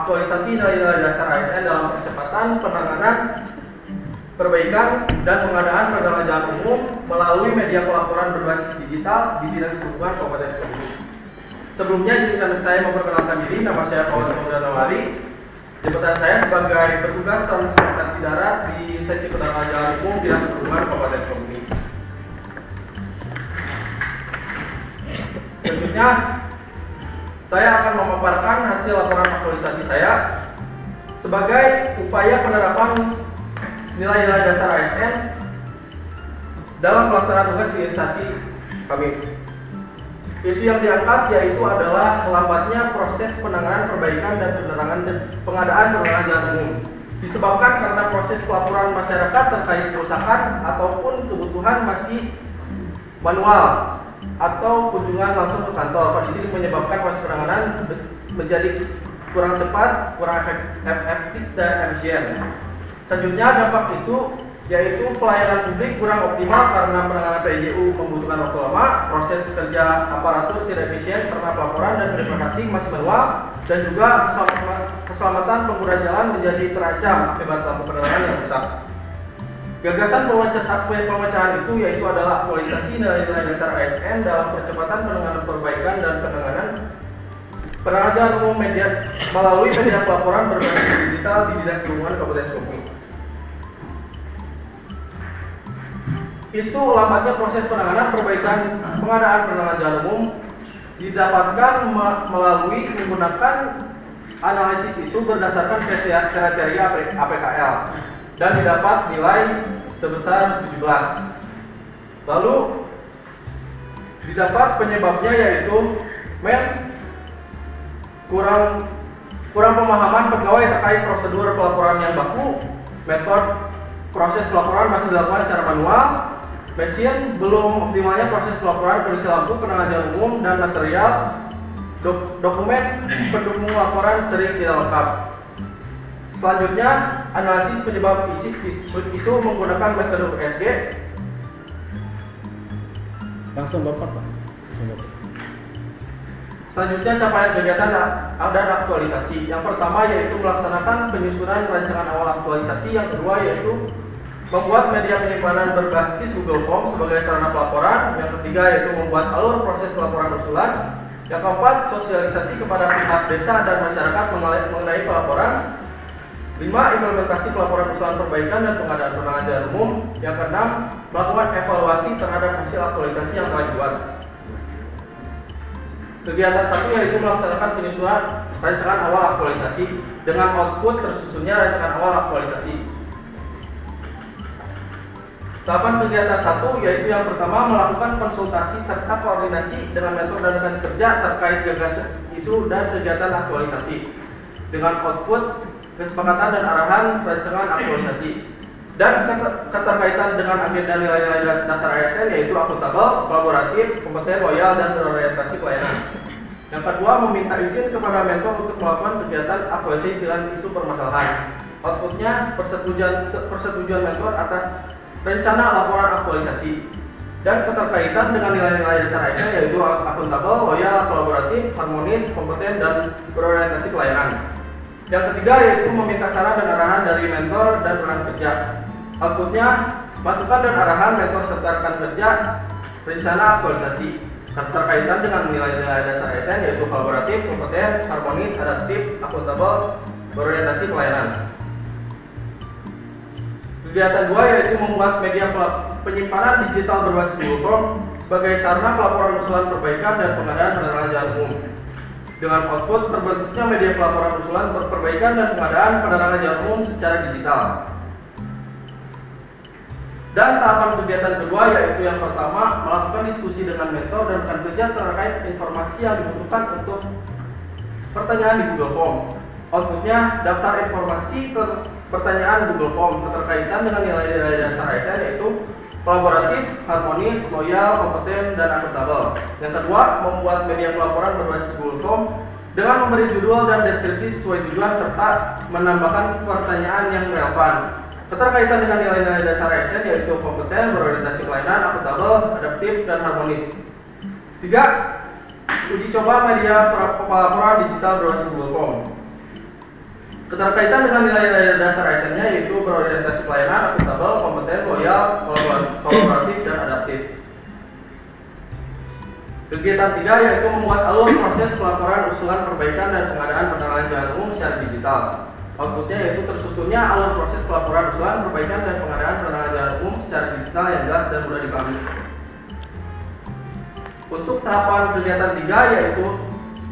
aktualisasi nilai-nilai dasar ASN dalam percepatan penanganan, perbaikan, dan pengadaan perdagangan jalan umum melalui media pelaporan berbasis digital di Dinas Perhubungan Kabupaten Sukabumi. Sebelumnya izinkan saya memperkenalkan diri. Nama saya Fauzan Nurdanawari. Jabatan saya sebagai petugas transportasi darat di seksi perdagangan jalan umum Dinas Perhubungan Kabupaten Sukabumi. Selanjutnya, saya akan memaparkan hasil laporan aktualisasi saya sebagai upaya penerapan nilai-nilai dasar ASN dalam pelaksanaan tugas hilirisasi kami. Isu yang diangkat yaitu adalah melambatnya proses penanganan, perbaikan, dan pengadaan penerangan jalan umum disebabkan karena proses pelaporan masyarakat terkait kerusakan ataupun kebutuhan masih manual atau kunjungan langsung ke kantor. Kondisi ini menyebabkan proses penanganan menjadi kurang cepat, kurang efektif, dan efisien. Selanjutnya, dampak isu yaitu pelayanan publik kurang optimal karena penanganan PJU membutuhkan waktu lama, proses kerja aparatur tidak efisien karena pelaporan dan verifikasi masih manual, dan juga keselamatan pengguna jalan menjadi terancam akibat lampu penerangan yang rusak. Gagasan pemecahan isu yaitu adalah aktualisasi nilai-nilai dasar ASN dalam percepatan penanganan, perbaikan, dan penanganan jalan umum media melalui media pelaporan berbasis digital di Dinas Perhubungan Kabupaten Sukabumi. Isu lambatnya proses penanganan, perbaikan, pengadaan penerangan jalan umum didapatkan melalui menggunakan analisis isu berdasarkan kriteria APKL dan didapat nilai sebesar 17. Lalu didapat penyebabnya yaitu kurang pemahaman pegawai terkait prosedur pelaporan yang baku, metode proses pelaporan masih dilakukan secara manual, mesin belum optimalnya proses pelaporan kondisi lampu penerangan jalan umum, dan material dokumen pendukung laporan sering tidak lengkap. Selanjutnya, analisis penyebab isu menggunakan metode USG. Langsung Bapak, Pak. Selanjutnya, capaian kegiatan dan aktualisasi. Yang pertama yaitu melaksanakan penyusunan rancangan awal aktualisasi. Yang kedua yaitu membuat media penyimpanan berbasis Google Form sebagai sarana pelaporan. Yang ketiga yaitu membuat alur proses pelaporan usulan. Yang keempat, sosialisasi kepada pihak desa dan masyarakat mengenai pelaporan. 5. Implementasi pelaporan usulan perbaikan dan pengadaan penerangan jalan umum. Yang keenam, melakukan evaluasi terhadap hasil aktualisasi yang telah dibuat. Kegiatan 1 yaitu melaksanakan penyusunan rancangan awal aktualisasi dengan output tersusunnya rancangan awal aktualisasi. Tahapan kegiatan 1 yaitu yang pertama melakukan konsultasi serta koordinasi dengan mentor dan rekan kerja terkait gagasan isu dan kegiatan aktualisasi dengan output kesepakatan dan arahan rancangan aktualisasi, dan keterkaitan dengan agenda nilai-nilai dasar ASN yaitu akuntabel, kolaboratif, kompeten, loyal, dan berorientasi pelayanan. Yang kedua, meminta izin kepada mentor untuk melakukan kegiatan aktualisasi dengan isu permasalahan. Outputnya persetujuan mentor atas rencana laporan aktualisasi, dan keterkaitan dengan nilai-nilai dasar ASN yaitu akuntabel, loyal, kolaboratif, harmonis, kompeten, dan berorientasi pelayanan. Yang ketiga yaitu meminta saran dan arahan dari mentor dan rekan kerja. Outputnya masukan dan arahan mentor serta rekan kerja rencana aktualisasi terkaitan dengan nilai-nilai dasar ASN yaitu kolaboratif, kompeten, harmonis, adaptif, akuntabel, berorientasi pelayanan. Kegiatan 2 yaitu membuat media penyimpanan digital berbasis Google Form sebagai sarana pelaporan usulan perbaikan dan pengadaan penerangan jalan umum. Dengan output terbentuknya media pelaporan usulan perbaikan dan pengadaan penerangan jalan umum secara digital. Dan tahapan kegiatan kedua yaitu yang pertama melakukan diskusi dengan mentor dan rekan kerja terkait informasi yang dibutuhkan untuk pertanyaan di Google Form. Outputnya daftar informasi pertanyaan Google Form keterkaitan dengan nilai-nilai dasar ASN yaitu kolaboratif, harmonis, loyal, kompeten, dan akuntabel. Yang kedua, membuat media pelaporan berbasis Google Form dengan memberi judul dan deskripsi sesuai tujuan serta menambahkan pertanyaan yang relevan. Keterkaitan dengan nilai-nilai dasar ASN yaitu kompeten, berorientasi pelayanan, akuntabel, adaptif, dan harmonis. 3. Uji coba media pelaporan digital berbasis Google Form. Keterkaitan dengan nilai-nilai dasar ASN-nya yaitu berorientasi pelayanan, akuntabel, kompeten, loyal, kolaboratif, dan adaptif. Kegiatan 3 yaitu membuat alur proses pelaporan, usulan, perbaikan, dan pengadaan penerangan jalan umum secara digital. Outputnya yaitu tersusunnya alur proses pelaporan, usulan, perbaikan, dan pengadaan penerangan jalan umum secara digital yang jelas dan mudah dipahami. Untuk tahapan kegiatan 3 yaitu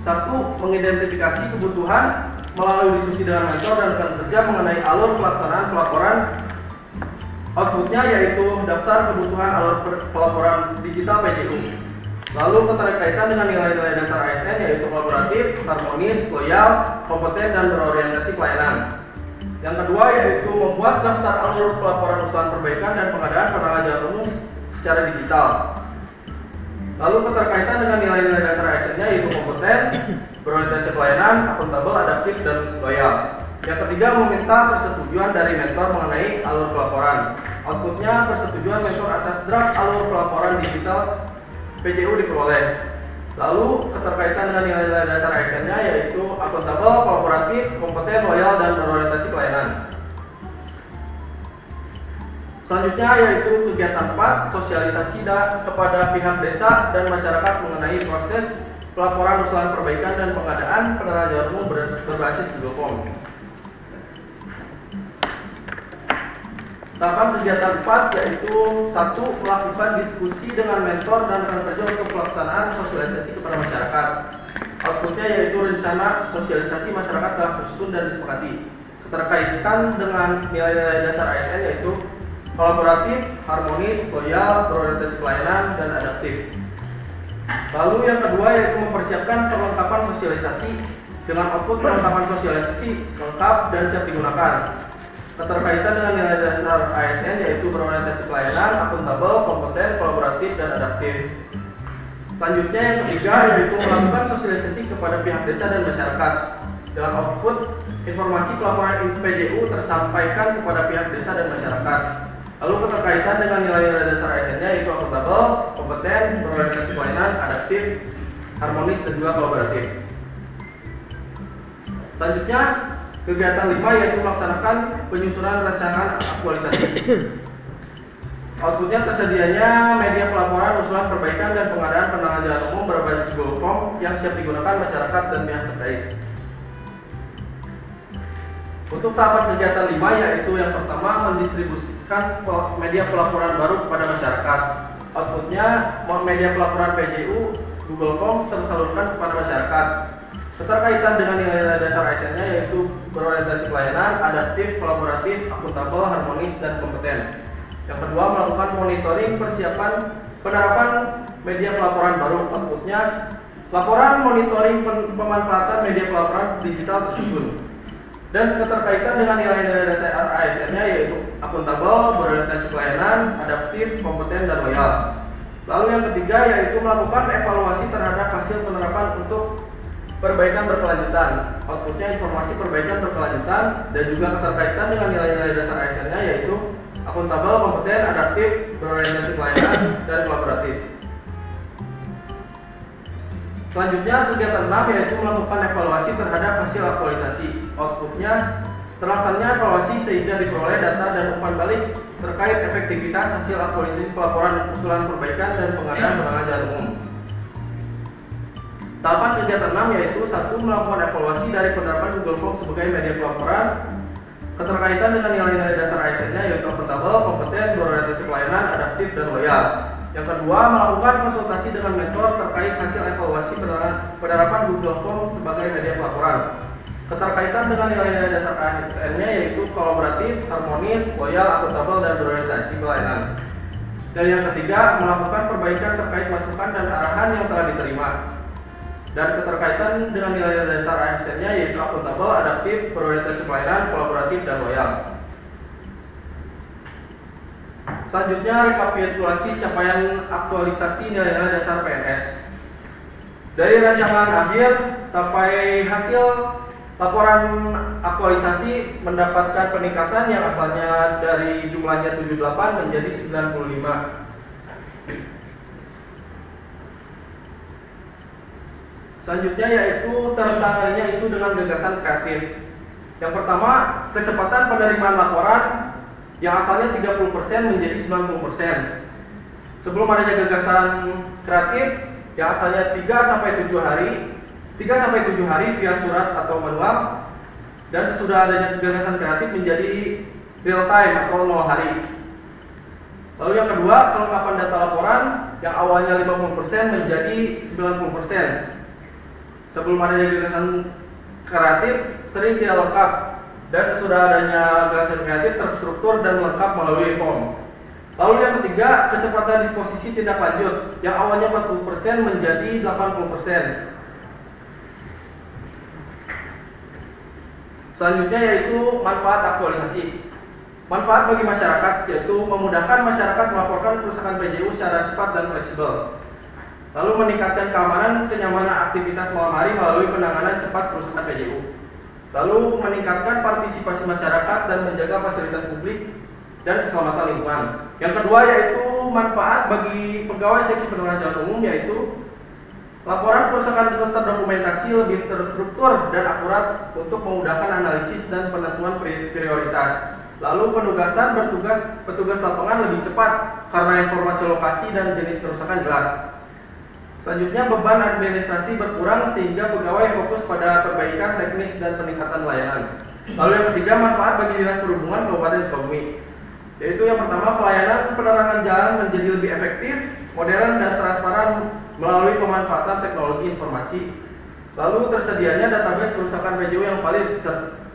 1. Mengidentifikasi kebutuhan melalui diskusi dengan mentor dan rekan kerja mengenai alur pelaksanaan pelaporan. Outputnya yaitu daftar kebutuhan alur pelaporan digital PJU. Lalu keterkaitan dengan nilai-nilai dasar ASN yaitu kolaboratif, harmonis, loyal, kompeten, dan berorientasi pelayanan. Yang kedua yaitu membuat daftar alur pelaporan usulan perbaikan dan pengadaan penerangan jalan umum secara digital. Lalu keterkaitan dengan nilai-nilai dasar ASN-nya yaitu kompeten, berorientasi pelayanan, akuntabel, adaptif, dan loyal. Yang ketiga meminta persetujuan dari mentor mengenai alur pelaporan. Outputnya persetujuan mentor atas draft alur pelaporan digital PJU diperoleh. Lalu keterkaitan dengan nilai-nilai dasar ASN-nya yaitu akuntabel, kolaboratif, kompeten, loyal, dan berorientasi pelayanan. Selanjutnya yaitu kegiatan 4, sosialisasi kepada pihak desa dan masyarakat mengenai proses pelaporan usulan perbaikan dan pengadaan penerangan jalan umum berbasis Google Form. Tahapan kegiatan 4 yaitu 1. Melakukan diskusi dengan mentor dan rekan kerja untuk pelaksanaan sosialisasi kepada masyarakat. Outputnya yaitu rencana sosialisasi masyarakat telah tersusun dan disepakati. Keterkaitan dengan nilai-nilai dasar ASN yaitu kolaboratif, harmonis, loyal, berorientasi pelayanan, dan adaptif. Lalu yang kedua yaitu mempersiapkan perlengkapan sosialisasi dengan output perlengkapan sosialisasi lengkap dan siap digunakan. Keterkaitan dengan nilai dasar ASN yaitu berorientasi pelayanan, akuntabel, kompeten, kolaboratif, dan adaptif. Selanjutnya yang ketiga yaitu melakukan sosialisasi kepada pihak desa dan masyarakat. Dengan output informasi pelaporan PJU tersampaikan kepada pihak desa dan masyarakat. Lalu keterkaitan dengan nilai-nilai dasar ASN-nya yaitu akuntabel, kompeten, berorientasi pelayanan, adaptif, harmonis, dan juga kolaboratif. Selanjutnya kegiatan 5 yaitu melaksanakan penyusunan rancangan aktualisasi. Outputnya tersedianya media pelaporan, usulan perbaikan, dan pengadaan penerangan jalan umum berbasis Google Form yang siap digunakan masyarakat dan pihak terkait. Untuk tahapan kegiatan 5 yaitu yang pertama mendistribusikan media pelaporan baru kepada masyarakat. Outputnya media pelaporan PJU Google Form tersalurkan kepada masyarakat. Keterkaitan dengan nilai-nilai dasar ASN-nya yaitu berorientasi pelayanan, adaptif, kolaboratif, akuntabel, harmonis, dan kompeten. Yang kedua melakukan monitoring persiapan penerapan media pelaporan baru. Outputnya laporan monitoring pemanfaatan media pelaporan digital tersusun. Dan keterkaitan dengan nilai-nilai dasar ASN-nya yaitu akuntabel, berorientasi pelayanan, adaptif, kompeten, dan loyal. Lalu yang ketiga yaitu melakukan evaluasi terhadap hasil penerapan untuk perbaikan berkelanjutan. Outputnya informasi perbaikan berkelanjutan dan juga keterkaitan dengan nilai-nilai dasar ASN-nya yaitu akuntabel, kompeten, adaptif, berorientasi pelayanan, dan kolaboratif. Selanjutnya kegiatan 6 yaitu melakukan evaluasi terhadap hasil aktualisasi. Outputnya terlaksananya evaluasi sehingga diperoleh data dan umpan balik terkait efektivitas hasil aktualisasi pelaporan usulan perbaikan dan pengadaan penerangan jalan umum. Tahapan kegiatan 6 yaitu 1. Melakukan evaluasi dari penerapan Google Form sebagai media pelaporan. Keterkaitan dengan nilai-nilai dasar ASN-nya yaitu akuntabel, kompeten, berorientasi pelayanan, adaptif, dan loyal. Yang kedua, melakukan konsultasi dengan mentor terkait hasil evaluasi penerapan Google Form sebagai media pelaporan. Keterkaitan dengan nilai-nilai dasar ASN-nya yaitu kolaboratif, harmonis, loyal, akuntabel, dan berorientasi pelayanan. Dan yang ketiga, melakukan perbaikan terkait masukan dan arahan yang telah diterima. Dan keterkaitan dengan nilai dasar ASN-nya yaitu akuntabel, adaptif, berorientasi pelayanan, kolaboratif, dan loyal. Selanjutnya rekapitulasi capaian aktualisasi nilai-nilai dasar PNS. Dari rancangan akhir sampai hasil laporan aktualisasi mendapatkan peningkatan yang asalnya dari jumlahnya 78 menjadi 95. Selanjutnya yaitu tertangannya isu dengan gagasan kreatif. Yang pertama, kecepatan penerimaan laporan yang asalnya 30% menjadi 90%. Sebelum adanya gagasan kreatif yang asalnya 3-7 hari via surat atau manual, dan sesudah adanya gagasan kreatif menjadi real time atau 0 hari. Lalu yang kedua, kelengkapan data laporan yang awalnya 50% menjadi 90%. Sebelum adanya gagasan kreatif sering tidak lengkap, dan sesudah adanya gagasan kreatif terstruktur dan lengkap melalui form. Lalu yang ketiga, kecepatan disposisi tindak lanjut yang awalnya 40% menjadi 80%. Selanjutnya yaitu manfaat aktualisasi. Manfaat bagi masyarakat yaitu memudahkan masyarakat melaporkan kerusakan PJU secara cepat dan fleksibel. Lalu meningkatkan keamanan kenyamanan aktivitas malam hari melalui penanganan cepat kerusakan PJU. Lalu meningkatkan partisipasi masyarakat dan menjaga fasilitas publik dan keselamatan lingkungan. Yang kedua yaitu manfaat bagi pegawai seksi penerangan jalan umum, yaitu laporan kerusakan terdokumentasi lebih terstruktur dan akurat untuk memudahkan analisis dan penentuan prioritas. Lalu penugasan petugas lapangan lebih cepat karena informasi lokasi dan jenis kerusakan jelas. Selanjutnya, beban administrasi berkurang sehingga pegawai fokus pada perbaikan teknis dan peningkatan layanan. Lalu yang ketiga, manfaat bagi Dinas Perhubungan Kabupaten Sukabumi, yaitu yang pertama, pelayanan penerangan jalan menjadi lebih efektif, modern dan transparan melalui pemanfaatan teknologi informasi. Lalu tersedianya database kerusakan PJU yang valid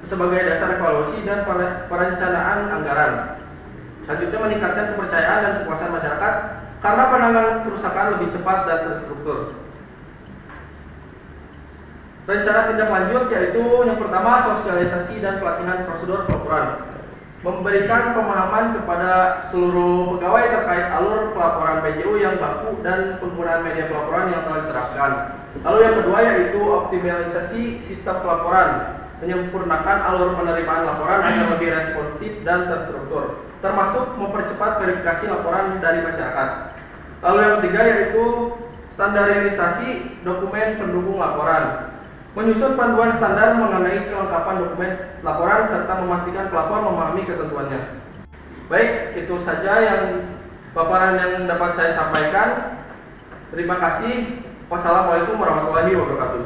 sebagai dasar evaluasi dan perencanaan anggaran. Selanjutnya, meningkatkan kepercayaan dan kepuasan masyarakat karena penanganan kerusakan lebih cepat dan terstruktur. Rencana tindak lanjut yaitu yang pertama, sosialisasi dan pelatihan prosedur pelaporan. Memberikan pemahaman kepada seluruh pegawai terkait alur pelaporan PJU yang baku dan penggunaan media pelaporan yang telah diterapkan. Lalu yang kedua yaitu optimalisasi sistem pelaporan, menyempurnakan alur penerimaan laporan agar lebih responsif dan terstruktur, termasuk mempercepat verifikasi laporan dari masyarakat. Lalu yang ketiga yaitu standarisasi dokumen pendukung laporan, menyusun panduan standar mengenai kelengkapan dokumen laporan serta memastikan pelapor memahami ketentuannya. Baik, itu saja yang paparan yang dapat saya sampaikan. Terima kasih. Wassalamualaikum warahmatullahi wabarakatuh.